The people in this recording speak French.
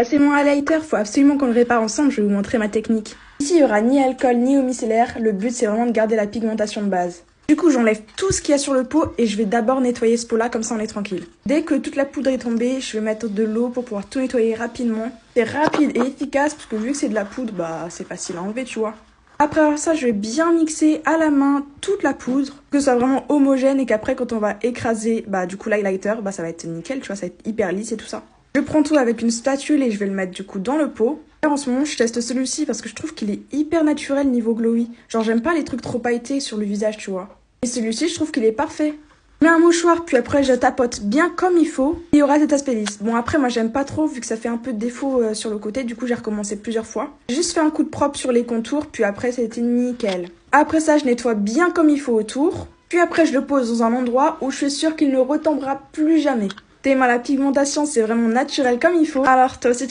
C'est mon highlighter, faut absolument qu'on le répare ensemble, je vais vous montrer ma technique. Ici, il n'y aura ni alcool ni eau micellaire, le but c'est vraiment de garder la pigmentation de base. Du coup, j'enlève tout ce qu'il y a sur le pot et je vais d'abord nettoyer ce pot-là, comme ça on est tranquille. Dès que toute la poudre est tombée, je vais mettre de l'eau pour pouvoir tout nettoyer rapidement. C'est rapide et efficace parce que vu que c'est de la poudre, c'est facile à enlever, tu vois. Après ça, je vais bien mixer à la main toute la poudre, que ce soit vraiment homogène et qu'après quand on va écraser, du coup l'highlighter, ça va être nickel, tu vois, ça va être hyper lisse et tout ça. Je prends tout avec une spatule et je vais le mettre du coup dans le pot. En ce moment, je teste celui-ci parce que je trouve qu'il est hyper naturel niveau glowy. Genre, j'aime pas les trucs trop pailletés sur le visage, tu vois. Et celui-ci, je trouve qu'il est parfait. Je mets un mouchoir, puis après, je tapote bien comme il faut. Il y aura cet aspect lisse. Bon, après, moi, j'aime pas trop vu que ça fait un peu de défaut sur le côté. Du coup, j'ai recommencé plusieurs fois. J'ai juste fait un coup de propre sur les contours, puis après, c'était nickel. Après ça, je nettoie bien comme il faut autour. Puis après, je le pose dans un endroit où je suis sûre qu'il ne retombera plus jamais. La pigmentation, c'est vraiment naturel comme il faut. Alors, toi aussi, tu